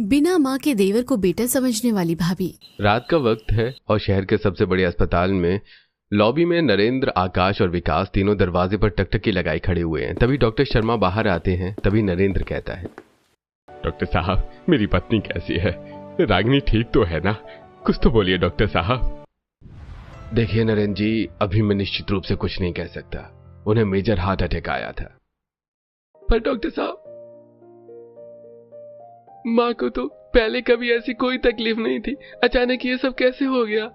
बिना माँ के देवर को बेटा समझने वाली भाभी। रात का वक्त है और शहर के सबसे बड़े अस्पताल में लॉबी में नरेंद्र, आकाश और विकास तीनों दरवाजे पर टकटकी लगाए खड़े हुए हैं। तभी डॉक्टर शर्मा बाहर आते हैं। तभी नरेंद्र कहता है, डॉक्टर साहब, मेरी पत्नी कैसी है? रागिनी ठीक तो है ना? कुछ तो बोलिए डॉक्टर साहब। देखिए नरेंद्र जी, अभी मैं निश्चित रूप से कुछ नहीं कह सकता। उन्हें मेजर हार्ट अटैक आया था। पर डॉक्टर साहब, माँ को तो पहले कभी ऐसी कोई तकलीफ नहीं थी, अचानक ये सब कैसे हो गया?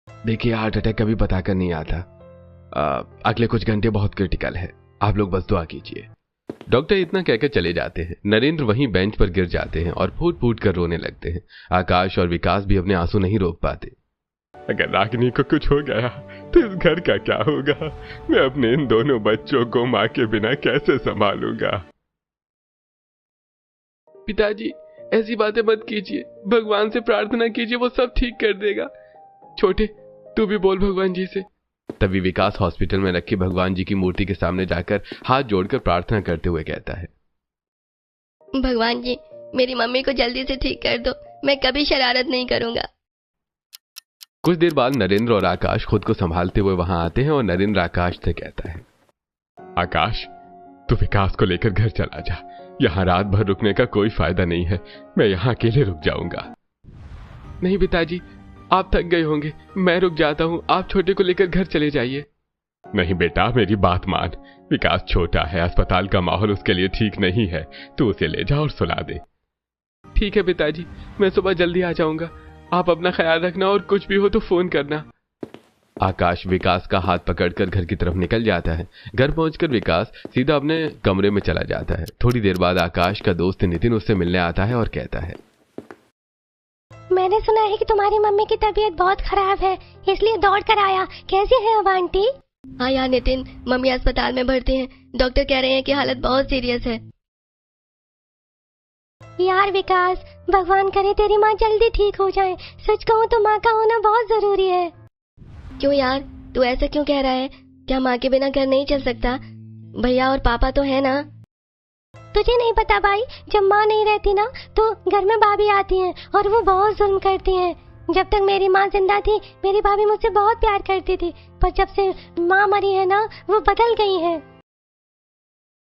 देखिए, हार्ट अटैक कभी पता कर नहीं आता। अगले कुछ घंटे बहुत क्रिटिकल है। आप लोग बस दुआ कीजिए। डॉक्टर इतना कहकर चले जाते हैं। नरेंद्र वहीं बेंच पर गिर जाते हैं और फूट फूट कर रोने लगते हैं। आकाश और विकास भी अपने आंसू नहीं रोक पाते। अगर रागिनी को कुछ हो गया तो इस घर का क्या होगा? मैं अपने इन दोनों बच्चों को माँ के बिना कैसे संभालूंगा? पिताजी, ऐसी बातें मत कीजिए। भगवान से प्रार्थना कीजिए, वो सब ठीक कर देगा। छोटे, तू भी बोल भगवान जी से। तभी विकास हॉस्पिटल में रखी भगवान जी की मूर्ति के सामने जाकर हाथ जोड़कर प्रार्थना करते हुए कहता है, भगवान जी, मेरी मम्मी को जल्दी से ठीक कर दो। मैं कभी शरारत नहीं करूंगा। कुछ देर बाद नरेंद्र और आकाश खुद को संभालते हुए वहां आते हैं और नरेंद्र आकाश से कहता है, आकाश, तू विकास को लेकर घर चला जा। यहाँ रात भर रुकने का कोई फायदा नहीं है। मैं यहाँ अकेले रुक जाऊंगा। नहीं पिताजी, आप थक गए होंगे, मैं रुक जाता हूँ। आप छोटे को लेकर घर चले जाइए। नहीं बेटा, मेरी बात मान। विकास छोटा है, अस्पताल का माहौल उसके लिए ठीक नहीं है। तू उसे ले जा और सुला दे। ठीक है पिताजी, मैं सुबह जल्दी आ जाऊंगा। आप अपना ख्याल रखना और कुछ भी हो तो फोन करना। आकाश विकास का हाथ पकड़कर घर की तरफ निकल जाता है। घर पहुंचकर विकास सीधा अपने कमरे में चला जाता है। थोड़ी देर बाद आकाश का दोस्त नितिन उससे मिलने आता है और कहता है, मैंने सुना है कि तुम्हारी मम्मी की तबीयत बहुत खराब है, इसलिए दौड़ कर आया। कैसी है अब आंटी? हाँ यार नितिन, मम्मी अस्पताल में भर्ती हैं। डॉक्टर कह रहे हैं कि हालत बहुत सीरियस है। यार विकास, भगवान करे तेरी माँ जल्दी ठीक हो जाए। सच कहूँ तो माँ का होना बहुत जरूरी है। क्यों यार, तू ऐसा क्यों कह रहा है? क्या माँ के बिना घर नहीं चल सकता? भैया और पापा तो है ना? तुझे नहीं पता भाई, जब माँ नहीं रहती ना तो घर में भाभी आती हैं और वो बहुत जुल्म करती हैं। जब तक मेरी माँ जिंदा थी मेरी भाभी मुझसे बहुत प्यार करती थी, पर जब से माँ मरी है ना वो बदल गई है।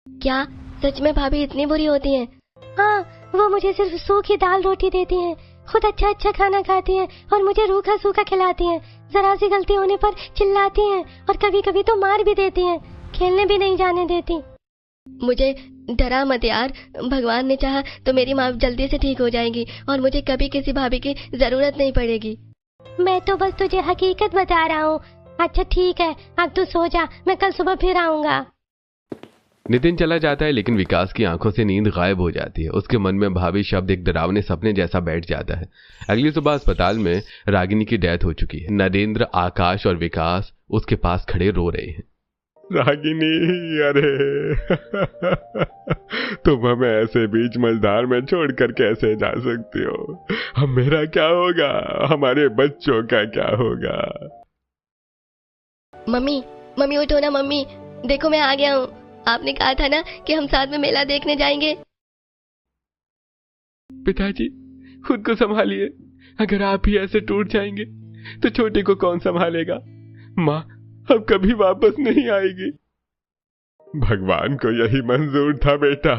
क्या सच में भाभी इतनी बुरी होती हैं? हाँ, वो मुझे सिर्फ सूखी दाल रोटी देती हैं, खुद अच्छा अच्छा खाना खाती हैं और मुझे रूखा सूखा खिलाती हैं। जरा सी गलती होने पर चिल्लाती हैं और कभी कभी तो मार भी देती हैं। खेलने भी नहीं जाने देती। मुझे डरा मत यार। भगवान ने चाहा तो मेरी माँ जल्दी से ठीक हो जाएगी और मुझे कभी किसी भाभी की जरूरत नहीं पड़ेगी। मैं तो बस तुझे हकीकत बता रहा हूँ। अच्छा ठीक है, अब तू सो जा, मैं कल सुबह फिर आऊंगा। नितिन चला जाता है, लेकिन विकास की आंखों से नींद गायब हो जाती है। उसके मन में भाभी शब्द एक डरावने सपने जैसा बैठ जाता है। अगली सुबह अस्पताल में रागिनी की डेथ हो चुकी है। नरेंद्र, आकाश और विकास उसके पास खड़े रो रहे हैं। रागिनी, अरे तुम हमें ऐसे बीच मझधार में छोड़कर कैसे जा सकती हो? अब मेरा क्या होगा? हमारे बच्चों का क्या होगा? मम्मी, मम्मी उठो ना। मम्मी देखो, मैं आ गया हूँ। आपने कहा था ना कि हम साथ में मेला देखने जाएंगे। पिताजी, खुद को संभालिए। अगर आप ही ऐसे टूट जाएंगे तो छोटे को कौन संभालेगा? माँ अब कभी वापस नहीं आएगी। भगवान को यही मंजूर था बेटा।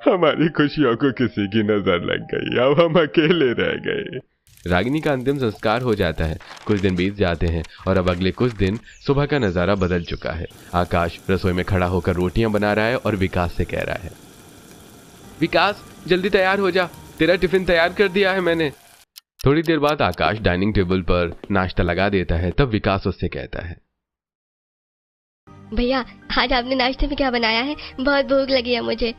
हमारी खुशियों को किसी की नजर लग गई, अब हम अकेले रह गए। रागिनी का अंतिम संस्कार हो जाता है। कुछ दिन बीत जाते हैं और अब अगले कुछ दिन सुबह का नजारा बदल चुका है। आकाश रसोई में खड़ा होकर रोटियां बना रहा है और विकास से कह रहा है, विकास जल्दी तैयार हो जा, तेरा टिफिन तैयार कर दिया है मैंने। थोड़ी देर बाद आकाश डाइनिंग टेबल पर नाश्ता लगा देता है। तब विकास उससे कहता है, भैया आज आपने नाश्ते में क्या बनाया है? बहुत भूख लगी है मुझे।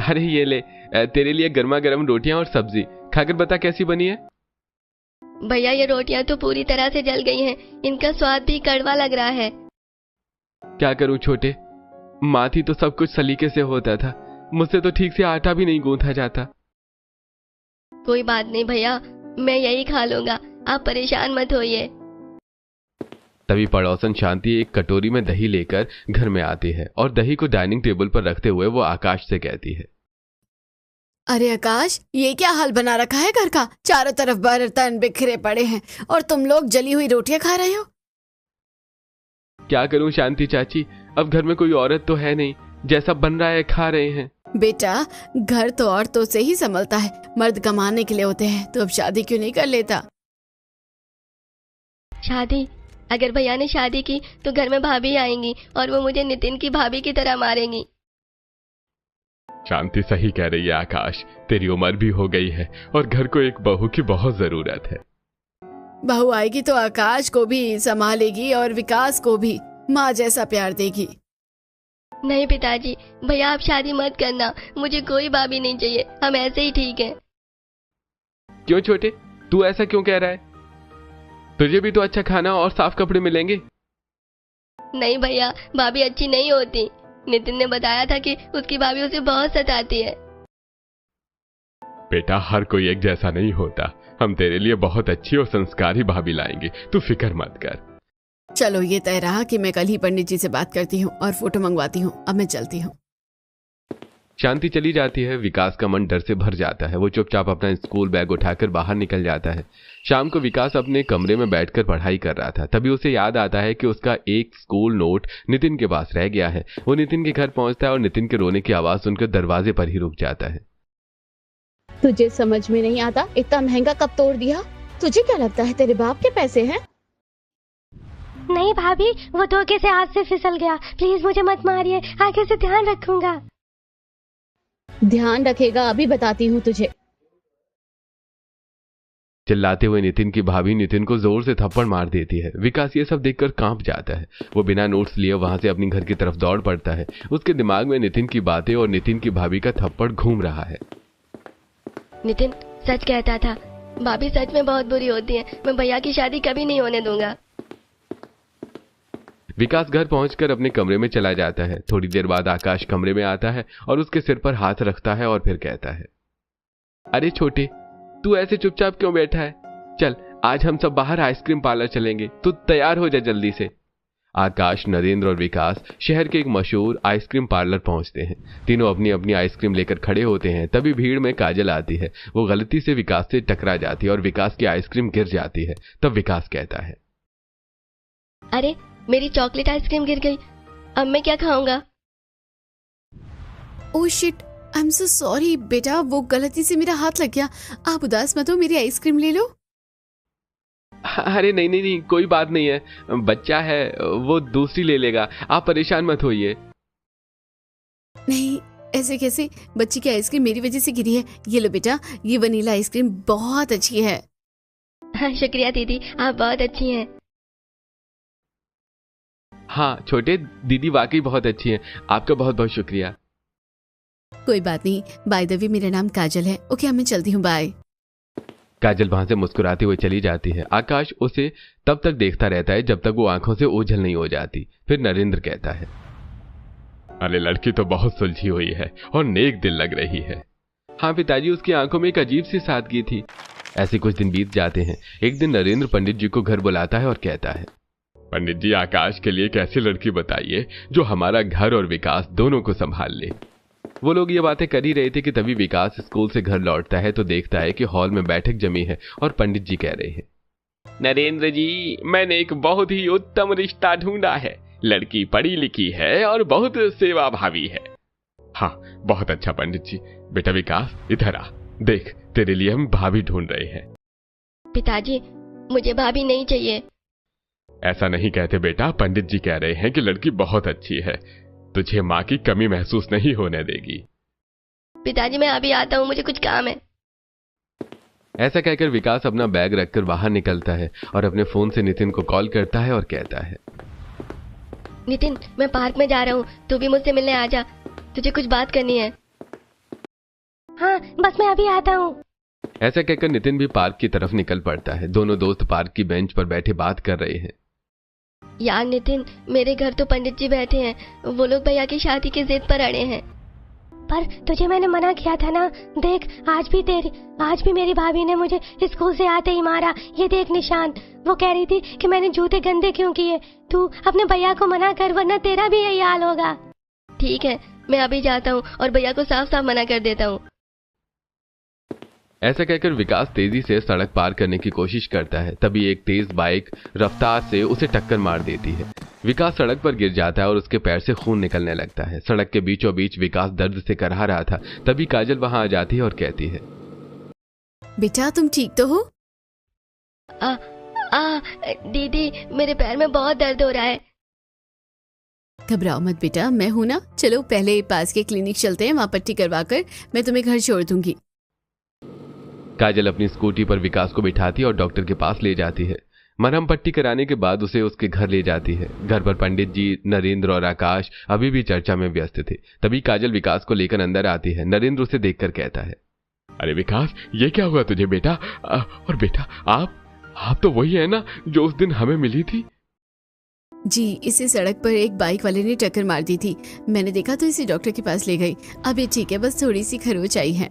अरे ये ले, तेरे लिए गर्मा गर्म रोटियां और सब्जी, खाकर बता कैसी बनी है। भैया ये रोटियां तो पूरी तरह से जल गई हैं। इनका स्वाद भी कड़वा लग रहा है। क्या करूं छोटे, माँ थी तो सब कुछ सलीके से होता था। मुझसे तो ठीक से आटा भी नहीं गूंथा जाता। कोई बात नहीं भैया, मैं यही खा लूंगा, आप परेशान मत होइए। तभी पड़ोसन शांति एक कटोरी में दही लेकर घर में आती है और दही को डाइनिंग टेबल पर रखते हुए वो आकाश से कहती है, अरे आकाश, ये क्या हाल बना रखा है घर का? चारों तरफ बर्तन बिखरे पड़े हैं और तुम लोग जली हुई रोटियां खा रहे हो। क्या करूं शांति चाची, अब घर में कोई औरत तो है नहीं, जैसा बन रहा है खा रहे हैं। बेटा, घर तो औरतों से ही संभलता है, मर्द कमाने के लिए होते हैं। तो अब शादी क्यों नहीं कर लेता? शादी? अगर भैया ने शादी की तो घर में भाभी आएंगी और वो मुझे नितिन की भाभी की तरह मारेंगी। शांति सही कह रही है आकाश, तेरी उम्र भी हो गई है और घर को एक बहू की बहुत जरूरत है। बहू आएगी तो आकाश को भी संभालेगी और विकास को भी माँ जैसा प्यार देगी। नहीं पिताजी, भैया आप शादी मत करना, मुझे कोई भाभी नहीं चाहिए, हम ऐसे ही ठीक हैं। क्यों छोटे, तू ऐसा क्यों कह रहा है? तुझे भी तो अच्छा खाना और साफ कपड़े मिलेंगे। नहीं भैया, भाभी अच्छी नहीं होती। नितिन ने बताया था कि उसकी भाभी उसे बहुत सताती है। बेटा, हर कोई एक जैसा नहीं होता। हम तेरे लिए बहुत अच्छी और संस्कारी भाभी लाएंगे, तू फिक्र मत कर। चलो, ये तय रहा कि मैं कल ही पंडित जी से बात करती हूँ और फोटो मंगवाती हूँ। अब मैं चलती हूँ। शांति चली जाती है। विकास का मन डर से भर जाता है। वो चुपचाप अपना स्कूल बैग उठाकर बाहर निकल जाता है। शाम को विकास अपने कमरे में बैठकर पढ़ाई कर रहा था। तभी उसे याद आता है कि उसका एक स्कूल नोट नितिन के पास रह गया है। वो नितिन के घर पहुंचता है और नितिन के रोने की आवाज सुनकर दरवाजे पर ही रुक जाता है। तुझे समझ में नहीं आता इतना महंगा कब तोड़ दिया? तुझे क्या लगता है तेरे बाप के पैसे हैं? नहीं भाभी, वो धोखे से हाथ से फिसल गया। प्लीज मुझे मत मारिए, आगे से ध्यान रखूंगा। ध्यान रखेगा, अभी बताती हूँ तुझे। चिल्लाते हुए नितिन की भाभी नितिन को जोर से थप्पड़ मार देती है। विकास ये सब देखकर कांप जाता है। वो बिना नोट्स लिए वहां से अपनी घर की तरफ दौड़ पड़ता है। उसके दिमाग में नितिन की बातें और नितिन की भाभी का थप्पड़ घूम रहा है। नितिन सच कहता था, भाभी सच में बहुत बुरी होती है। मैं भैया की शादी कभी नहीं होने दूंगा। विकास घर पहुंचकर अपने कमरे में चला जाता है। थोड़ी देर बाद आकाश कमरे में आता है और उसके सिर पर हाथ रखता है और फिर कहता है, अरे छोटे, तू ऐसे चुपचाप क्यों बैठा है? चल, आज हम सब बाहर आइसक्रीम पार्लर चलेंगे। तू तैयार हो जा जल्दी से। आकाश, नरेंद्र और विकास शहर के एक मशहूर आइसक्रीम पार्लर पहुंचते हैं। तीनों अपनी अपनी आइसक्रीम लेकर खड़े होते हैं। तभी भीड़ में काजल आती है। वो गलती से विकास से टकरा जाती है और विकास की आइसक्रीम गिर जाती है। तब विकास कहता है, अरे मेरी चॉकलेट आइसक्रीम गिर गई, अब मैं क्या खाऊंगा? Oh shit, I am so sorry बेटा, वो गलती से मेरा हाथ लग गया। आप उदास मत हो, मेरी आइसक्रीम ले लो। अरे नहीं नहीं नहीं, कोई बात नहीं है, बच्चा है, वो दूसरी ले लेगा, आप परेशान मत होइए। नहीं, ऐसे कैसे? बच्ची की आइसक्रीम मेरी वजह से गिरी है। ये लो बेटा, ये वनीला आइसक्रीम बहुत अच्छी है। शुक्रिया दीदी, आप बहुत अच्छी हैं। हाँ छोटे, दीदी वाकई बहुत अच्छी है, आपका बहुत बहुत शुक्रिया। कोई बात नहीं। बाय द वे, मेरा नाम काजल है। ओके, मैं चलती हूँ, बाय। काजल वहां से मुस्कुराते हुए चली जाती है। आकाश उसे तब तक देखता रहता है जब तक वो आंखों से ओझल नहीं हो जाती। फिर नरेंद्र कहता है, अरे लड़की तो बहुत सुलझी हुई है और नेक दिल लग रही है। हाँ पिताजी, उसकी आंखों में एक अजीब सी सादगी थी। ऐसे कुछ दिन बीत जाते हैं। एक दिन नरेंद्र पंडित जी को घर बुलाता है और कहता है, पंडित जी, आकाश के लिए एक ऐसी लड़की बताइए जो हमारा घर और विकास दोनों को संभाल ले। वो लोग ये बातें कर ही रहे थे कि तभी विकास स्कूल से घर लौटता है तो देखता है कि हॉल में बैठक जमी है और पंडित जी कह रहे हैं, नरेंद्र जी, मैंने एक बहुत ही उत्तम रिश्ता ढूंढा है। लड़की पढ़ी लिखी है और बहुत सेवा भावी है। हाँ, बहुत अच्छा पंडित जी। बेटा विकास, इधर आ, देख तेरे लिए हम भाभी ढूंढ रहे हैं। पिताजी, मुझे भाभी नहीं चाहिए। ऐसा नहीं कहते बेटा, पंडित जी कह रहे हैं कि लड़की बहुत अच्छी है, तुझे माँ की कमी महसूस नहीं होने देगी। पिताजी, मैं अभी आता हूँ, मुझे कुछ काम है। ऐसा कहकर विकास अपना बैग रखकर बाहर निकलता है और अपने फोन से नितिन को कॉल करता है और कहता है, नितिन, मैं पार्क में जा रहा हूँ, तू भी मुझसे मिलने आ जा, तुझे कुछ बात करनी है। हाँ, बस मैं अभी आता हूँ। ऐसा कहकर नितिन भी पार्क की तरफ निकल पड़ता है। दोनों दोस्त पार्क की बेंच पर बैठे बात कर रहे हैं। यार नितिन, मेरे घर तो पंडित जी बैठे हैं, वो लोग भैया की शादी की जिद पर अड़े हैं। पर तुझे मैंने मना किया था ना। देख, आज भी मेरी भाभी ने मुझे स्कूल से आते ही मारा। ये देख निशान। वो कह रही थी कि मैंने जूते गंदे क्यों किए। तू अपने भैया को मना कर, वरना तेरा भी यही हाल होगा। ठीक है, मैं अभी जाता हूँ और भैया को साफ साफ मना कर देता हूँ। ऐसा कहकर विकास तेजी से सड़क पार करने की कोशिश करता है। तभी एक तेज बाइक रफ्तार से उसे टक्कर मार देती है। विकास सड़क पर गिर जाता है और उसके पैर से खून निकलने लगता है। सड़क के बीचों बीच विकास दर्द से करहा रहा था। तभी काजल वहां आ जाती है और कहती है, बेटा तुम ठीक तो हो? दीदी, मेरे पैर में बहुत दर्द हो रहा है। घबराओ मत बेटा, मैं हूं ना। चलो पहले पास के क्लिनिक चलते हैं, वहां पट्टी करवा कर मैं तुम्हें घर छोड़ दूंगी। काजल अपनी स्कूटी पर विकास को बिठाती और डॉक्टर के पास ले जाती है। मरहम पट्टी कराने के बाद उसे उसके घर ले जाती है। घर पर पंडित जी, नरेंद्र और आकाश अभी भी चर्चा में व्यस्त थे। तभी काजल विकास को लेकर अंदर आती है। नरेंद्र उसे देखकर कहता है, अरे विकास, ये क्या हुआ तुझे बेटा? और बेटा आप तो वही है ना जो उस दिन हमें मिली थी? जी, इसे सड़क पर एक बाइक वाले ने टक्कर मार दी थी। मैंने देखा तो इसे डॉक्टर के पास ले गई। अब ये ठीक है, बस थोड़ी सी खरोच आई है।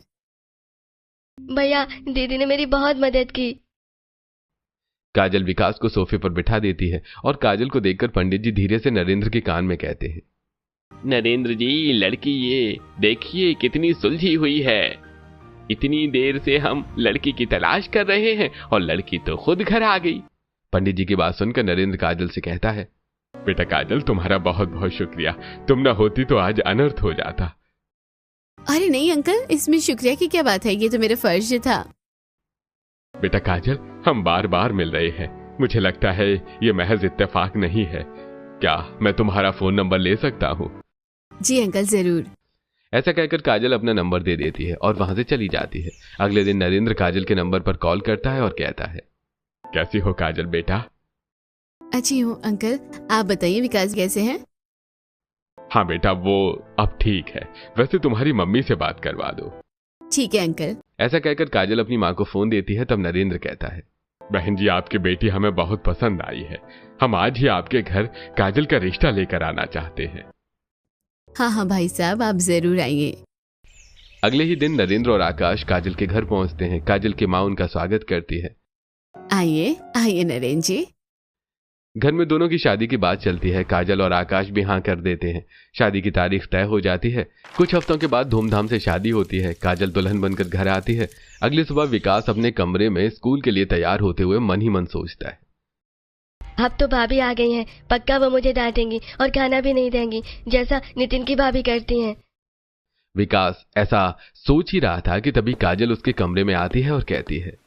भैया, दीदी ने मेरी बहुत मदद की। काजल विकास को सोफे पर बिठा देती है और काजल को देखकर पंडित जी धीरे से नरेंद्र के कान में कहते हैं, नरेंद्र जी, लड़की ये देखिए कितनी सुलझी हुई है। इतनी देर से हम लड़की की तलाश कर रहे हैं और लड़की तो खुद घर आ गई। पंडित जी की बात सुनकर नरेंद्र काजल से कहता है, बेटा काजल, तुम्हारा बहुत बहुत शुक्रिया। तुम ना होती तो आज अनर्थ हो जाता। अरे नहीं अंकल, इसमें शुक्रिया की क्या बात है, ये तो मेरा फर्ज था। बेटा काजल, हम बार बार मिल रहे हैं। मुझे लगता है ये महज इत्तेफाक नहीं है। क्या मैं तुम्हारा फोन नंबर ले सकता हूँ? जी अंकल, जरूर। ऐसा कहकर काजल अपना नंबर दे देती है और वहां से चली जाती है। अगले दिन नरेंद्र काजल के नंबर पर कॉल करता है और कहता है, कैसी हो काजल बेटा? अच्छी हूँ अंकल, आप बताइए विकास कैसे हैं? हाँ बेटा, वो अब ठीक है। वैसे तुम्हारी मम्मी से बात करवा दो। ठीक है अंकल। ऐसा कहकर काजल अपनी माँ को फोन देती है। तब नरेंद्र कहता है, बहन जी, आपकी बेटी हमें बहुत पसंद आई है। हम आज ही आपके घर काजल का रिश्ता लेकर आना चाहते हैं। हाँ भाई साहब, आप जरूर आइए। अगले ही दिन नरेंद्र और आकाश काजल के घर पहुंचते हैं। काजल की माँ उनका स्वागत करती है। आइए आइए नरेंद्र जी। घर में दोनों की शादी की बात चलती है। काजल और आकाश भी हाँ कर देते हैं। शादी की तारीख तय हो जाती है। कुछ हफ्तों के बाद धूमधाम से शादी होती है। काजल दुल्हन बनकर घर आती है। अगली सुबह विकास अपने कमरे में स्कूल के लिए तैयार होते हुए मन ही मन सोचता है, अब तो भाभी आ गई हैं, पक्का वो मुझे डांटेंगी और खाना भी नहीं देंगी, जैसा नितिन की भाभी करती हैं। विकास ऐसा सोच ही रहा था कि तभी काजल उसके कमरे में आती है और कहती है,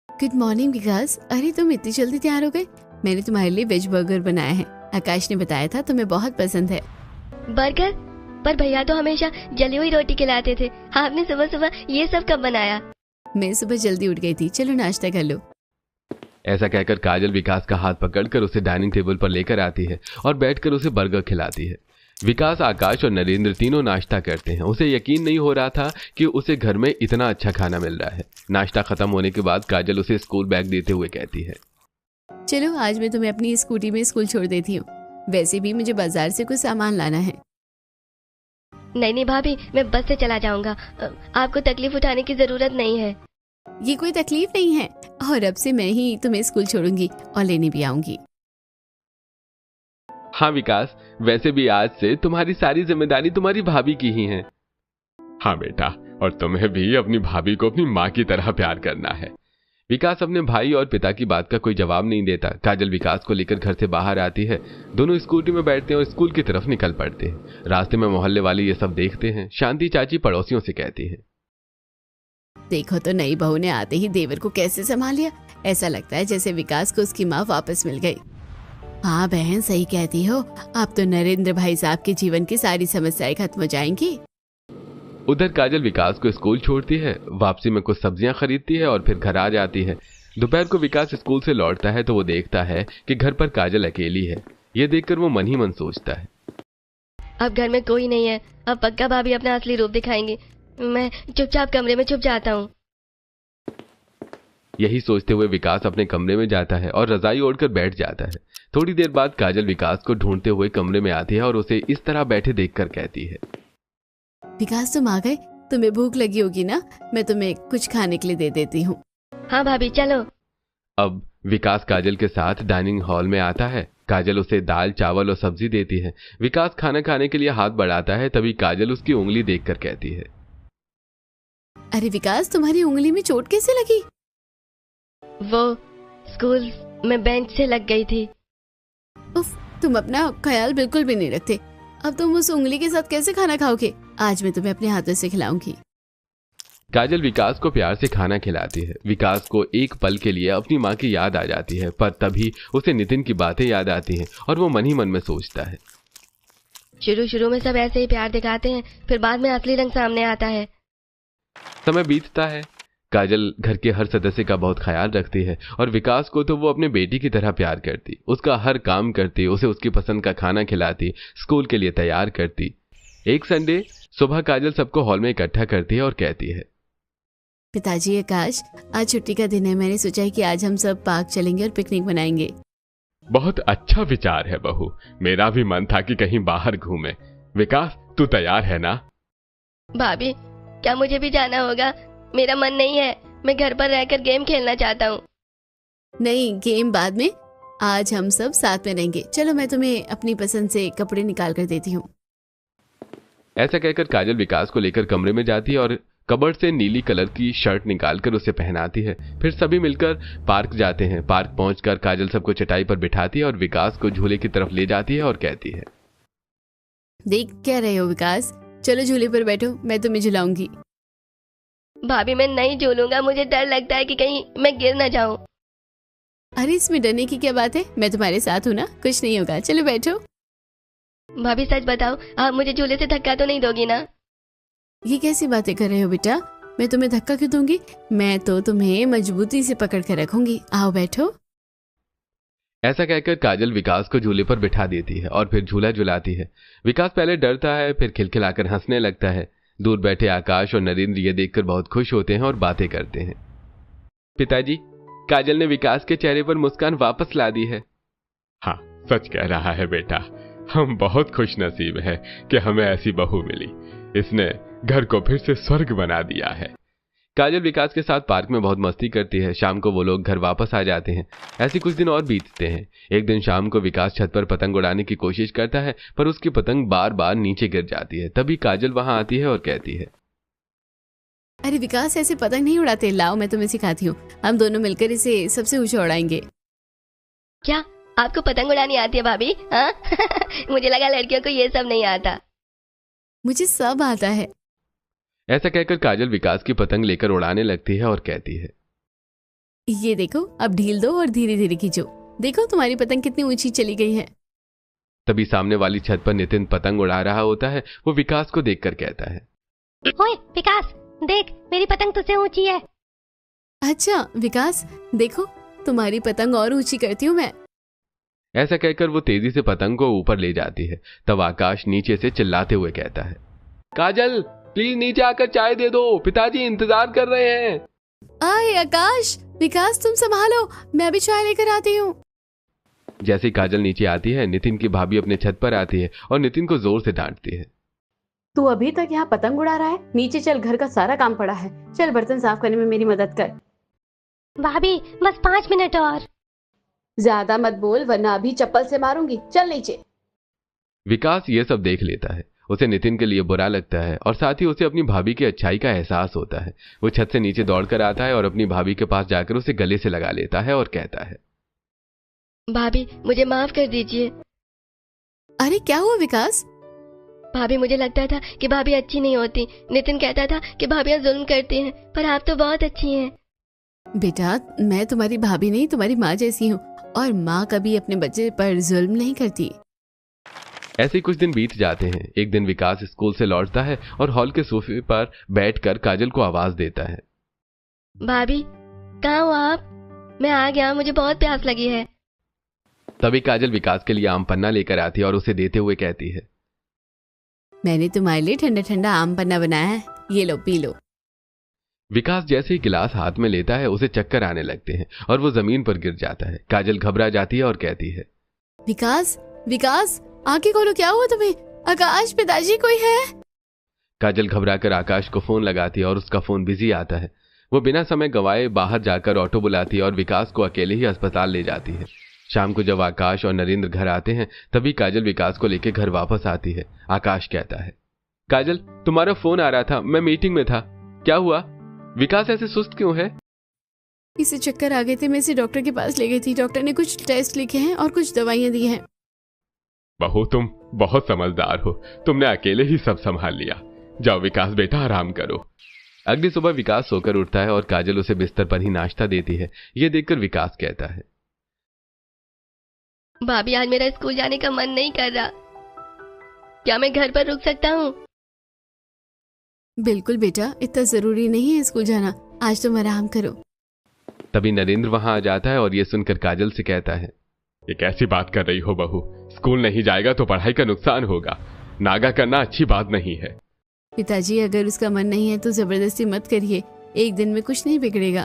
गुड मॉर्निंग विकास। अरे तुम इतनी जल्दी तैयार हो गए? मैंने तुम्हारे लिए वेज बर्गर बनाया है। आकाश ने बताया था तुम्हें बहुत पसंद है। बर्गर? पर भैया तो हमेशा जली हुई रोटी खिलाते थे। आपने सुबह सुबह ये सब कब बनाया? मैं सुबह जल्दी उठ गई थी। चलो नाश्ता कर लो। ऐसा कहकर काजल विकास का हाथ पकड़कर उसे डाइनिंग टेबल पर लेकर आती है और बैठकर उसे बर्गर खिलाती है। विकास, आकाश और नरेंद्र तीनों नाश्ता करते हैं। उसे यकीन नहीं हो रहा था कि उसे घर में इतना अच्छा खाना मिल रहा है। नाश्ता खत्म होने के बाद काजल उसे स्कूल बैग देते हुए कहती है, चलो आज मैं तुम्हें अपनी स्कूटी में स्कूल छोड़ देती हूँ। वैसे भी मुझे बाजार से कुछ सामान लाना है। नहीं भाभी, मैं बस से चला जाऊंगा। आपको तकलीफ उठाने की जरूरत नहीं है। ये कोई तकलीफ नहीं है और अब से मैं ही तुम्हें स्कूल छोड़ूंगी और लेने भी आऊंगी। हाँ विकास, वैसे भी आज से तुम्हारी सारी जिम्मेदारी तुम्हारी भाभी की ही है। हाँ बेटा, और तुम्हें भी अपनी भाभी को अपनी माँ की तरह प्यार करना है। विकास अपने भाई और पिता की बात का कोई जवाब नहीं देता। काजल विकास को लेकर घर से बाहर आती है। दोनों स्कूटी में बैठते हैं और स्कूल की तरफ निकल पड़ते हैं। रास्ते में मोहल्ले वाले ये सब देखते हैं। शांति चाची पड़ोसियों से कहती है, देखो तो नई बहू ने आते ही देवर को कैसे संभाल लिया। ऐसा लगता है जैसे विकास को उसकी माँ वापस मिल गई। हाँ बहन, सही कहती हो। अब तो नरेंद्र भाई साहब के जीवन की सारी समस्याएं खत्म हो जाएंगी। उधर काजल विकास को स्कूल छोड़ती है। वापसी में कुछ सब्जियां खरीदती है और फिर घर आ जाती है। दोपहर को विकास स्कूल से लौटता है तो वो देखता है कि घर पर काजल अकेली है। ये देखकर वो मन ही मन सोचता है, अब घर में कोई नहीं है। अब पक्का भाभी अपना असली रूप दिखाएंगे। मैं चुपचाप कमरे में छुप जाता हूँ। यही सोचते हुए विकास अपने कमरे में जाता है और रजाई ओढ़कर बैठ जाता है। थोड़ी देर बाद काजल विकास को ढूंढते हुए कमरे में आती है और उसे इस तरह बैठे देखकर कहती है, विकास तुम आ गए? तुम्हें भूख लगी होगी ना, मैं तुम्हें कुछ खाने के लिए दे देती हूँ। हाँ भाभी, चलो। अब विकास काजल के साथ डाइनिंग हॉल में आता है। काजल उसे दाल, चावल और सब्जी देती है। विकास खाना खाने के लिए हाथ बढ़ाता है। तभी काजल उसकी उंगली देखकर कहती है, अरे विकास, तुम्हारी उंगली में चोट कैसे लगी? वो स्कूल में बेंच से लग गई थी। उफ, तुम अपना ख्याल बिल्कुल भी नहीं रखते। अब तुम उस उंगली के साथ कैसे खाना खाओगे? आज मैं तुम्हें अपने हाथों से खिलाऊंगी। काजल विकास को प्यार से खाना खिलाती है। विकास को एक पल के लिए अपनी माँ की याद आ जाती है, पर तभी उसे नितिन की बातें याद आती हैं और वो मन ही मन में सोचता है। शुरू में सब ऐसे ही प्यार दिखाते हैं, फिर बाद में असली रंग सामने आता है। समय बीतता है। काजल घर के हर सदस्य का बहुत ख्याल रखती है और विकास को तो वो अपने बेटी की तरह प्यार करती, उसका हर काम करती, उसे उसकी पसंद का खाना खिलाती, स्कूल के लिए तैयार करती। एक संडे सुबह काजल सबको हॉल में इकट्ठा करती है और कहती है, पिताजी आकाश, आज छुट्टी का दिन है। मैंने सोचा है कि आज हम सब पार्क चलेंगे और पिकनिक मनाएंगे। बहुत अच्छा विचार है बहू, मेरा भी मन था कि कहीं बाहर घूमे। विकास, तू तैयार है ना? भाभी, क्या मुझे भी जाना होगा? मेरा मन नहीं है, मैं घर पर रहकर गेम खेलना चाहता हूँ। नहीं, गेम बाद में, आज हम सब साथ में रहेंगे। चलो मैं तुम्हें अपनी पसंद से कपड़े निकाल कर देती हूँ। ऐसा कहकर काजल विकास को लेकर कमरे में जाती है और कबर्ड से नीली कलर की शर्ट निकालकर उसे पहनाती है। फिर सभी मिलकर पार्क जाते हैं। पार्क पहुंचकर काजल सबको चटाई पर बिठाती है और विकास को झूले की तरफ ले जाती है और कहती है, देख क्या रहे हो विकास, चलो झूले पर बैठो, मैं तुम्हें झुलाऊंगी। भाभी, मैं नहीं झूलूंगा, मुझे डर लगता है कि कहीं मैं गिर ना जाऊं। अरे इसमें डरने की क्या बात है, मैं तुम्हारे साथ हूँ ना, कुछ नहीं होगा, चलो बैठो। भाभी सच बताओ, आप मुझे झूले से धक्का तो नहीं दोगी ना? ये कैसी बातें कर रहे हो बेटा, मैं तुम्हें धक्का क्यों दूंगी? मैं तो तुम्हें मजबूती से पकड़ कर रखूंगी। आओ बैठो। ऐसा कहकर काजल विकास को झूले पर बिठा देती है और फिर झूला झुलाती है। विकास पहले डरता है, फिर खिलखिलाकर हंसने लगता है। दूर बैठे आकाश और नरेंद्र ये देखकर बहुत खुश होते हैं और बातें करते हैं। पिताजी, काजल ने विकास के चेहरे पर मुस्कान वापस ला दी है। हाँ, सच कह रहा है बेटा, हम बहुत खुश नसीब हैं कि हमें ऐसी बहू मिली। इसने घर को फिर से स्वर्ग बना दिया है। काजल विकास के साथ पार्क में बहुत मस्ती करती है। शाम को वो लोग घर वापस आ जाते हैं। ऐसे कुछ दिन और बीतते हैं। एक दिन शाम को विकास छत पर पतंग उड़ाने की कोशिश करता है, पर उसकी पतंग बार बार नीचे गिर जाती है। तभी काजल वहां आती है और कहती है, अरे विकास, ऐसे पतंग नहीं उड़ाते, लाओ मैं तुम्हें सिखाती हूँ। हम दोनों मिलकर इसे सबसे ऊंचा उड़ाएंगे। क्या आपको पतंग उड़ानी आती है भाभी? हाँ? मुझे लगा लड़कियों को ये सब नहीं आता। मुझे सब आता है। ऐसा कहकर काजल विकास की पतंग लेकर उड़ाने लगती है और कहती है, ये देखो, अब ढील दो और धीरे धीरे खींचो। देखो तुम्हारी पतंग कितनी ऊंची चली गई है। तभी सामने वाली छत पर नितिन पतंग उड़ा रहा होता है। वो विकास को देखकर कहता है, ओए विकास, देख मेरी पतंग तुझसे ऊंची है। अच्छा विकास, देखो तुम्हारी पतंग और ऊंची करती हूँ मैं। ऐसा कहकर वो तेजी से पतंग को ऊपर ले जाती है। तब आकाश नीचे से चिल्लाते हुए कहता है, काजल, प्लीज नीचे आकर चाय दे दो, पिताजी इंतजार कर रहे हैं। आए आकाश, विकास तुम संभालो, मैं भी चाय लेकर आती हूँ। जैसे ही काजल नीचे आती है, नितिन की भाभी अपने छत पर आती है और नितिन को जोर से डांटती है। तू अभी तक यहाँ पतंग उड़ा रहा है? नीचे चल, घर का सारा काम पड़ा है। चल बर्तन साफ करने में मेरी मदद कर। भाभी बस 5 मिनट और। ज्यादा मत बोल वरना अभी चप्पल से मारूंगी। चल नीचे। विकास ये सब देख लेता है। उसे नितिन के लिए बुरा लगता है और साथ ही उसे अपनी भाभी की अच्छाई का एहसास होता है। वो छत से नीचे दौड़कर आता है और अपनी भाभी के पास जाकर उसे गले से लगा लेता है और कहता है, भाभी मुझे माफ कर दीजिए। अरे क्या हुआ विकास? भाभी, मुझे लगता था कि भाभी अच्छी नहीं होती। नितिन कहता था कि भाभियां जुल्म करती हैं, पर आप तो बहुत अच्छी हैं। बेटा, मैं तुम्हारी भाभी नहीं, तुम्हारी माँ जैसी हूँ, और माँ कभी अपने बच्चे पर जुल्म नहीं करती। ऐसे ही कुछ दिन बीत जाते हैं। एक दिन विकास स्कूल से लौटता है और हॉल के सोफे पर बैठकर काजल को आवाज देता है, भाभी कहाँ हो आप? मैं आ गया, मुझे बहुत प्यास लगी है। तभी काजल विकास के लिए आम पन्ना लेकर आती है और उसे देते हुए कहती है, मैंने तुम्हारे लिए ठंडा ठंडा आम पन्ना बनाया है, ये लो पी लो। विकास जैसे ही गिलास हाथ में लेता है, उसे चक्कर आने लगते हैं और वो जमीन पर गिर जाता है। काजल घबरा जाती है और कहती है, विकास, विकास आंखें खोलो, क्या हुआ तुम्हें? आकाश, पिताजी कोई है? काजल घबराकर आकाश को फोन लगाती है और उसका फोन बिजी आता है। वो बिना समय गंवाए बाहर जाकर ऑटो बुलाती है और विकास को अकेले ही अस्पताल ले जाती है। शाम को जब आकाश और नरेंद्र घर आते हैं, तभी काजल विकास को लेकर घर वापस आती है। आकाश कहता है, काजल, तुम्हारा फोन आ रहा था, मैं मीटिंग में था। क्या हुआ? विकास ऐसे सुस्त क्यों है? इसे चक्कर आ गए थे, मैं इसे डॉक्टर के पास ले गई थी। डॉक्टर ने कुछ टेस्ट लिखे हैं और कुछ दवाइयां दी हैं। बहू तुम बहुत समझदार हो, तुमने अकेले ही सब संभाल लिया। जाओ विकास बेटा, आराम करो। अगली सुबह विकास सोकर उठता है और काजल उसे बिस्तर पर ही नाश्ता देती है। यह देखकर विकास कहता है, भाभी आज मेरा स्कूल जाने का मन नहीं कर रहा, क्या मैं घर पर रुक सकता हूँ? बिल्कुल बेटा, इतना जरूरी नहीं है स्कूल जाना, आज तुम आराम करो। तभी नरेंद्र वहां आ जाता है और यह सुनकर काजल से कहता है, ये कैसी बात कर रही हो बहू? स्कूल नहीं जाएगा तो पढ़ाई का नुकसान होगा, नागा करना अच्छी बात नहीं है। पिताजी अगर उसका मन नहीं है तो जबरदस्ती मत करिए, एक दिन में कुछ नहीं बिगड़ेगा।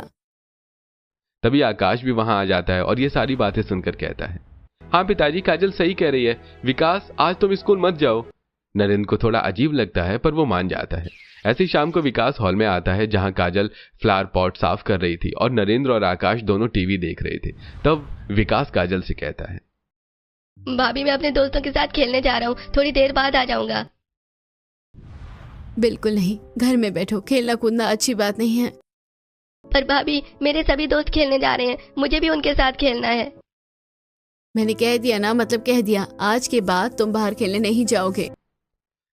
तभी आकाश भी वहां आ जाता है और ये सारी बातें सुनकर कहता है, हाँ पिताजी, काजल सही कह रही है, विकास आज तुम स्कूल मत जाओ। नरेंद्र को थोड़ा अजीब लगता है पर वो मान जाता है। ऐसे ही शाम को विकास हॉल में आता है जहां काजल फ्लावर पॉट साफ कर रही थी और नरेंद्र और आकाश दोनों टीवी देख रहे थे। तब विकास काजल से कहता है, भाभी मैं अपने दोस्तों के साथ खेलने जा रहा हूँ, थोड़ी देर बाद आ जाऊंगा। बिल्कुल नहीं, घर में बैठो, खेलना कूदना अच्छी बात नहीं है। पर भाभी मेरे सभी दोस्त खेलने जा रहे हैं, मुझे भी उनके साथ खेलना है। मैंने कह दिया ना, मतलब कह दिया, आज के बाद तुम बाहर खेलने नहीं जाओगे।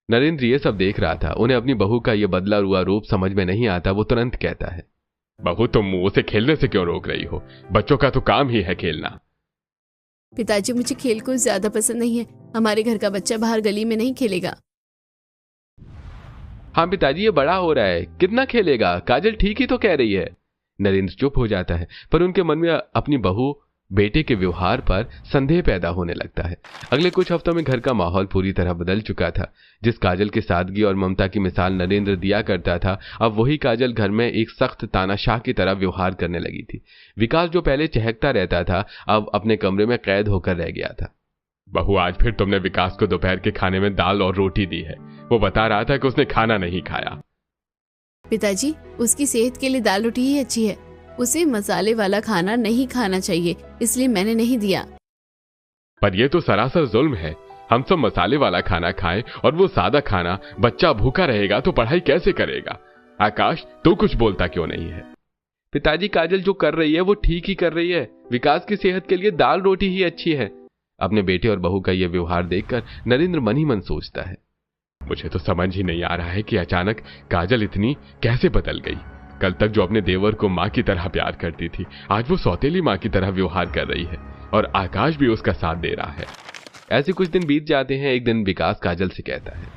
नरेंद्र ये सब देख रहा था, उन्हें अपनी बहू का ये बदला हुआ रूप समझ में नहीं आता। वो तुरंत कहता है, बहू तुम उसे खेलने से क्यों रोक रही हो? बच्चों का तो काम ही है खेलना। पिताजी मुझे खेल कूद ज्यादा पसंद नहीं है, हमारे घर का बच्चा बाहर गली में नहीं खेलेगा। हाँ पिताजी, ये बड़ा हो रहा है, कितना खेलेगा? काजल ठीक ही तो कह रही है। नरेंद्र चुप हो जाता है पर उनके मन में अपनी बहू बेटे के व्यवहार पर संदेह पैदा होने लगता है। अगले कुछ हफ्तों में घर का माहौल पूरी तरह बदल चुका था। जिस काजल की सादगी और ममता की मिसाल नरेंद्र दिया करता था, अब वही काजल घर में एक सख्त तानाशाह की तरह व्यवहार करने लगी थी। विकास जो पहले चहकता रहता था, अब अपने कमरे में कैद होकर रह गया था। बहू आज फिर तुमने विकास को दोपहर के खाने में दाल और रोटी दी है। वो बता रहा था कि उसने खाना नहीं खाया। पिताजी उसकी सेहत के लिए दाल रोटी ही अच्छी है, उसे मसाले वाला खाना नहीं खाना चाहिए, इसलिए मैंने नहीं दिया। पर यह तो सरासर जुल्म है। हम सब मसाले वाला खाना खाएं और वो सादा खाना, बच्चा भूखा रहेगा तो पढ़ाई कैसे करेगा? आकाश तू कुछ बोलता क्यों नहीं है? पिताजी काजल जो कर रही है वो ठीक ही कर रही है, विकास की सेहत के लिए दाल रोटी ही अच्छी है। अपने बेटे और बहू का यह व्यवहार देखकर नरेंद्र मन ही मन सोचता है, मुझे तो समझ ही नहीं आ रहा है कि अचानक काजल इतनी कैसे बदल गई। कल तक जो अपने देवर को मां की तरह प्यार करती थी, आज वो सौतेली मां की तरह व्यवहार कर रही है और आकाश भी उसका साथ दे रहा है। ऐसे कुछ दिन बीत जाते हैं। एक दिन विकास काजल से कहता है,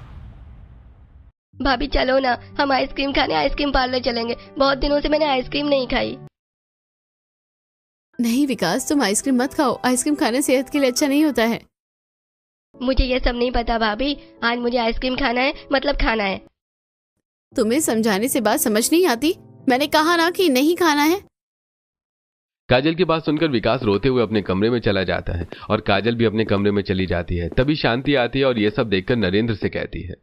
भाभी चलो ना, हम आइसक्रीम खाने आइसक्रीम पार्लर चलेंगे, बहुत दिनों से मैंने आइसक्रीम नहीं खाई। नहीं विकास, तुम आइसक्रीम मत खाओ, आइसक्रीम खाने सेहत के लिए अच्छा नहीं होता है। मुझे ये सब नहीं पता भाभी, आज मुझे आइसक्रीम खाना है, मतलब खाना है। तुम्हें समझाने से बात समझ नहीं आती? मैंने कहा ना कि नहीं खाना है। काजल की बात सुनकर विकास रोते हुए अपने कमरे में चला जाता है और काजल भी अपने कमरे में चली जाती है। तभी शांति आती है और ये सब देखकर नरेंद्र से कहती है,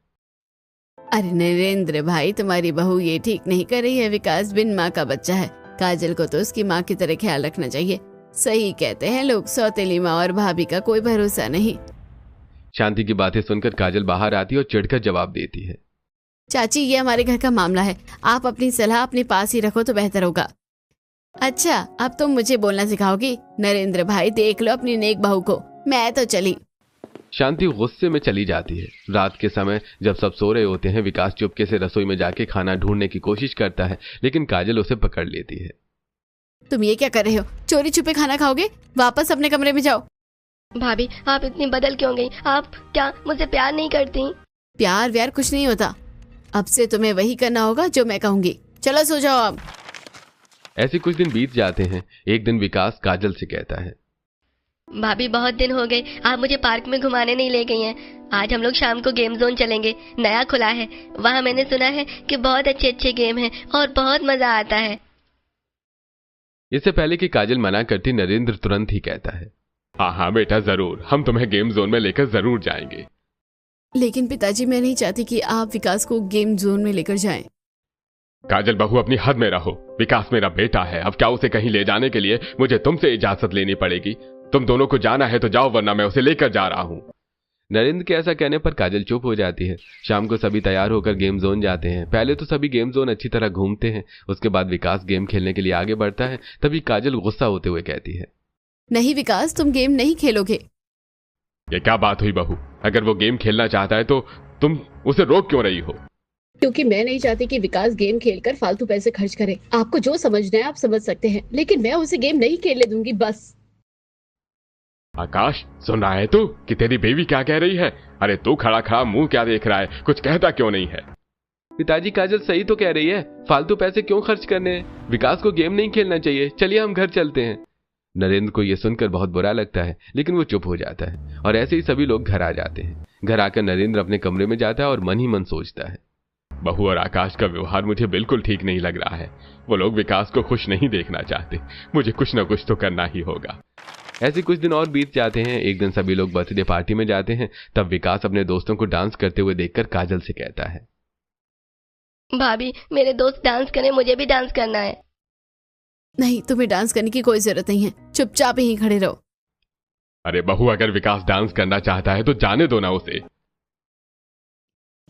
अरे नरेंद्र भाई, तुम्हारी बहू ये ठीक नहीं कर रही है। विकास बिन माँ का बच्चा है, काजल को तो उसकी माँ की तरह ख्याल रखना चाहिए। सही कहते हैं लोग, सौतेली माँ और भाभी का कोई भरोसा नहीं। शांति की बातें सुनकर काजल बाहर आती है और चिढ़कर जवाब देती है, चाची ये हमारे घर का मामला है, आप अपनी सलाह अपने पास ही रखो तो बेहतर होगा। अच्छा अब तुम मुझे बोलना सिखाओगी? नरेंद्र भाई देख लो अपनी नेक बहू को, मैं तो चली। शांति गुस्से में चली जाती है। रात के समय जब सब सो रहे होते हैं, विकास चुपके से रसोई में जाके खाना ढूंढने की कोशिश करता है, लेकिन काजल उसे पकड़ लेती है। तुम ये क्या कर रहे हो? चोरी छुपे खाना खाओगे? वापस अपने कमरे में जाओ। भाभी आप इतनी बदल क्यों गई? आप क्या मुझसे प्यार नहीं करती? प्यार व्यार कुछ नहीं होता, अब से तुम्हें वही करना होगा जो मैं कहूंगी। चलो सो जाओ अब। ऐसे कुछ दिन बीत जाते हैं। एक दिन विकास काजल से कहता है, भाभी बहुत दिन हो गए, आप मुझे पार्क में घुमाने नहीं ले गई हैं। आज हम लोग शाम को गेम जोन चलेंगे, नया खुला है, वहाँ मैंने सुना है कि बहुत अच्छे अच्छे गेम हैं और बहुत मजा आता है। इससे पहले कि काजल मना करती, नरेंद्र तुरंत ही कहता है, हाँ बेटा जरूर, हम तुम्हें गेम जोन में लेकर जरूर जाएंगे। लेकिन पिताजी मैं नहीं चाहती कि आप विकास को गेम जोन में लेकर जाएं। काजल बहू अपनी हद में रहो, विकास मेरा बेटा है, अब क्या उसे कहीं ले जाने के लिए मुझे तुमसे इजाजत लेनी पड़ेगी? तुम दोनों को जाना है तो जाओ, वरना मैं उसे लेकर जा रहा हूं। नरेंद्र के ऐसा कहने पर काजल चुप हो जाती है। शाम को सभी तैयार होकर गेम जोन जाते हैं। पहले तो सभी गेम जोन अच्छी तरह घूमते हैं, उसके बाद विकास गेम खेलने के लिए आगे बढ़ता है। तभी काजल गुस्सा होते हुए कहती है, नहीं विकास, तुम गेम नहीं खेलोगे। ये क्या बात हुई बहू? अगर वो गेम खेलना चाहता है तो तुम उसे रोक क्यों रही हो? क्योंकि मैं नहीं चाहती कि विकास गेम खेलकर फालतू पैसे खर्च करे। आपको जो समझना है आप समझ सकते हैं, लेकिन मैं उसे गेम नहीं खेलने दूंगी बस। आकाश, सुन रहा है तू कि तेरी बेबी क्या कह रही है? अरे तू खड़ा खड़ा मुंह क्या देख रहा है, कुछ कहता क्यों नहीं है? पिताजी काजल सही तो कह रही है, फालतू पैसे क्यों खर्च करने हैं? विकास को गेम नहीं खेलना चाहिए, चलिए हम घर चलते हैं। नरेंद्र को यह सुनकर बहुत बुरा लगता है, लेकिन वो चुप हो जाता है और ऐसे ही सभी लोग घर आ जाते हैं। घर आकर नरेंद्र अपने कमरे में जाता है और मन ही मन सोचता है, बहू और आकाश का व्यवहार मुझे बिल्कुल ठीक नहीं लग रहा है। वो लोग विकास को खुश नहीं देखना चाहते। मुझे कुछ ना कुछ तो करना ही होगा। ऐसे कुछ दिन और बीत जाते हैं। एक दिन सभी लोग बर्थडे पार्टी में जाते हैं। तब विकास अपने दोस्तों को डांस करते हुए देखकर काजल से कहता है, भाभी मेरे दोस्त डांस करें, मुझे भी डांस करना है। नहीं, तुम्हें डांस करने की कोई जरूरत नहीं है, चुपचाप यहीं खड़े रहो। अरे बहू, अगर विकास डांस करना चाहता है तो जाने दो ना उसे।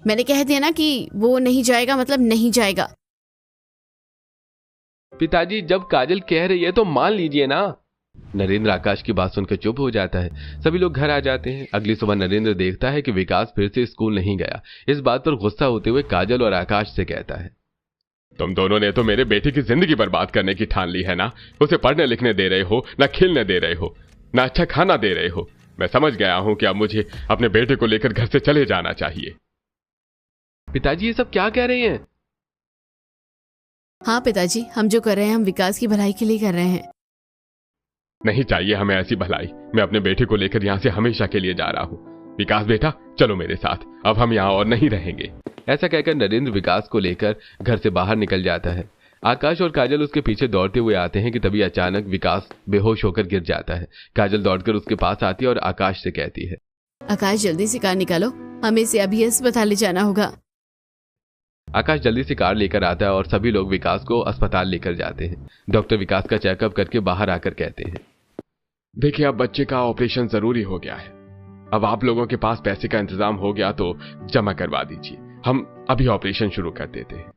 मैंने कह दिया ना कि वो नहीं जाएगा मतलब नहीं जाएगा। पिताजी जब काजल कह रही है तो मान लीजिए ना। नरेंद्र आकाश की बात सुनकर चुप हो जाता है। सभी लोग घर आ जाते हैं। अगली सुबह नरेंद्र देखता है कि विकास फिर से स्कूल नहीं गया। इस बात पर गुस्सा होते हुए काजल और आकाश से कहता है, तुम दोनों ने तो मेरे बेटे की जिंदगी बर्बाद करने की ठान ली है ना। उसे पढ़ने लिखने दे रहे हो, ना खेलने दे रहे हो, ना अच्छा खाना दे रहे हो। मैं समझ गया हूं कि अब मुझे अपने बेटे को लेकर घर से चले जाना चाहिए। पिताजी ये सब क्या कह रहे हैं? हाँ पिताजी, हम जो कर रहे हैं हम विकास की भलाई के लिए कर रहे हैं। नहीं चाहिए हमें ऐसी भलाई। मैं अपने बेटे को लेकर यहां से हमेशा के लिए जा रहा हूं। विकास बेटा, चलो मेरे साथ, अब हम यहां और नहीं रहेंगे। ऐसा कहकर नरेंद्र विकास को लेकर घर से बाहर निकल जाता है। आकाश और काजल उसके पीछे दौड़ते हुए आते हैं कि तभी अचानक विकास बेहोश होकर गिर जाता है। काजल दौड़कर उसके पास आती है और आकाश से कहती है, आकाश जल्दी से कार निकालो, हमें इसे अभी अस्पताल ले जाना होगा। आकाश जल्दी से कार लेकर आता है और सभी लोग विकास को अस्पताल लेकर जाते हैं। डॉक्टर विकास का चेकअप करके बाहर आकर कहते हैं, देखिए अब बच्चे का ऑपरेशन जरूरी हो गया है। अब आप लोगों के पास पैसे का इंतजाम हो गया तो जमा करवा दीजिए, हम अभी ऑपरेशन शुरू कर देते हैं।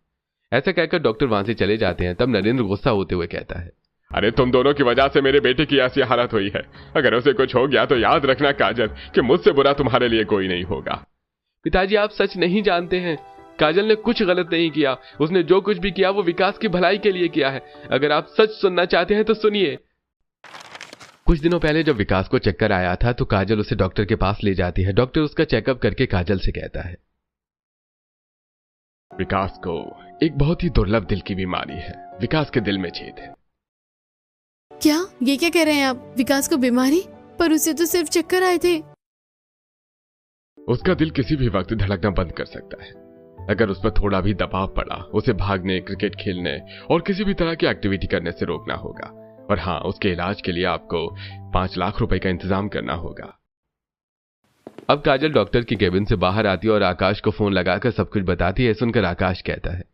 ऐसा कहकर डॉक्टर वहां से चले जाते हैं। तब नरेंद्र गुस्सा होते हुए कहता है, अरे तुम दोनों की वजह से मेरे बेटे की ऐसी हालत हुई है। अगर उसे कुछ हो गया तो याद रखना काजल कि मुझसे बुरा तुम्हारे लिए कोई नहीं होगा। पिताजी आप सच नहीं जानते हैं, काजल ने कुछ गलत नहीं किया। उसने जो कुछ भी किया वो विकास की भलाई के लिए किया है। अगर आप सच सुनना चाहते हैं तो सुनिए। कुछ दिनों पहले जब विकास को चक्कर आया था तो काजल उसे डॉक्टर के पास ले जाती है। डॉक्टर उसका चेकअप करके काजल से कहता है, विकास को एक बहुत ही दुर्लभ दिल की बीमारी है। विकास के दिल में छेद है। क्या? ये क्या कह रहे हैं आप? विकास को बीमारी? पर उसे तो सिर्फ चक्कर आए थे। उसका दिल किसी भी वक्त धड़कना बंद कर सकता है। अगर उस पर थोड़ा भी दबाव पड़ा, उसे भागने, क्रिकेट खेलने और किसी भी तरह की एक्टिविटी करने से रोकना होगा। और हाँ, उसके इलाज के लिए आपको 5 लाख रुपए का इंतजाम करना होगा। अब काजल डॉक्टर की केबिन से बाहर आती है और आकाश को फोन लगाकर सब कुछ बताती है। सुनकर आकाश कहता है,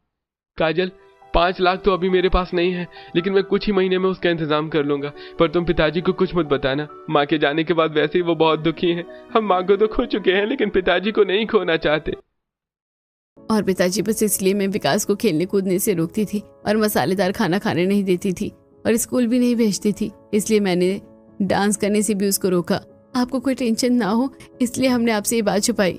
काजल 5 लाख तो अभी मेरे पास नहीं है, लेकिन मैं कुछ ही महीने में उसका इंतजाम कर लूंगा। पर तुम पिताजी को कुछ मत बताना। माँ के जाने के बाद वैसे ही वो बहुत दुखी हैं। हम माँ को तो खो चुके हैं, लेकिन पिताजी को नहीं खोना चाहते। और पिताजी बस इसलिए मैं विकास को खेलने कूदने से रोकती थी और मसालेदार खाना खाने नहीं देती थी और स्कूल भी नहीं भेजती थी, इसलिए मैंने डांस करने से भी उसको रोका। आपको कोई टेंशन ना हो इसलिए हमने आपसे ये बात छुपाई।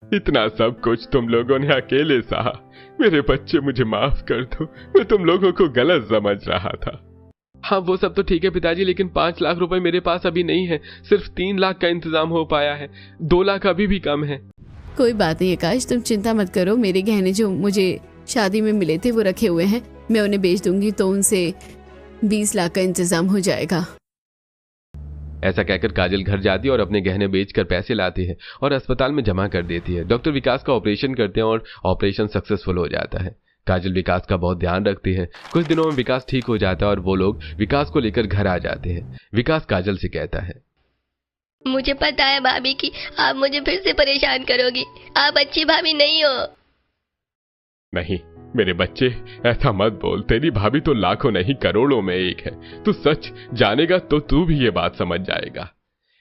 इतना सब कुछ तुम लोगों ने अकेले सहा। मेरे बच्चे, मुझे माफ कर दो, मैं तुम लोगों को गलत समझ रहा था। हाँ वो सब तो ठीक है पिताजी, लेकिन 5 लाख रुपए मेरे पास अभी नहीं है। सिर्फ 3 लाख का इंतजाम हो पाया है। 2 लाख अभी भी कम है। कोई बात नहीं आकाश, तुम चिंता मत करो। मेरे गहने जो मुझे शादी में मिले थे वो रखे हुए हैं, मैं उन्हें बेच दूंगी तो उनसे 20 लाख का इंतजाम हो जाएगा। ऐसा कहकर काजल घर जाती है और अपने गहने बेचकर पैसे लाती है और अस्पताल में जमा कर देती है। डॉक्टर विकास का ऑपरेशन करते हैं और ऑपरेशन सक्सेसफुल हो जाता है। काजल विकास का बहुत ध्यान रखती है। कुछ दिनों में विकास ठीक हो जाता है और वो लोग विकास को लेकर घर आ जाते हैं। विकास काजल से कहता है, मुझे पता है भाभी कि आप मुझे फिर से परेशान करोगी। आप अच्छी भाभी नहीं हो। नहीं मेरे बच्चे, ऐसा मत बोल। तेरी भाभी तो लाखों नहीं करोड़ों में एक है। तू सच जानेगा तो तू भी ये बात समझ जाएगा।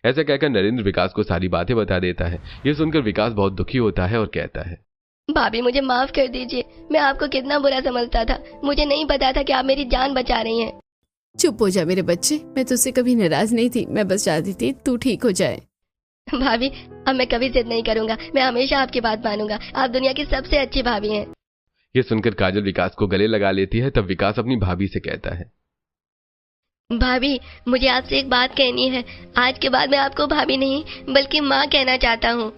ऐसा कहकर नरेंद्र विकास को सारी बातें बता देता है। यह सुनकर विकास बहुत दुखी होता है और कहता है, भाभी मुझे माफ कर दीजिए, मैं आपको कितना बुरा समझता था, मुझे नहीं पता था कि आप मेरी जान बचा रही हैं। चुप हो जा मेरे बच्चे, मैं तुझसे कभी नाराज नहीं थी, मैं बस चाहती थी तू ठीक हो जाए। भाभी अब मैं कभी जिद नहीं करूंगा, मैं हमेशा आपकी बात मानूंगा, आप दुनिया की सबसे अच्छी भाभी हैं। यह सुनकर काजल विकास को गले लगा लेती है। तब विकास अपनी भाभी से कहता है, भाभी मुझे आपसे एक बात कहनी है, आज के बाद मैं आपको भाभी नहीं बल्कि माँ कहना चाहता हूँ।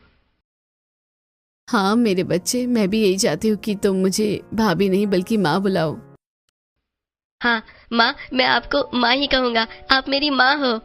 हाँ मेरे बच्चे, मैं भी यही चाहती हूँ कि तुम मुझे भाभी नहीं बल्कि माँ बुलाओ। हाँ माँ, मैं आपको माँ ही कहूँगा, आप मेरी माँ हो।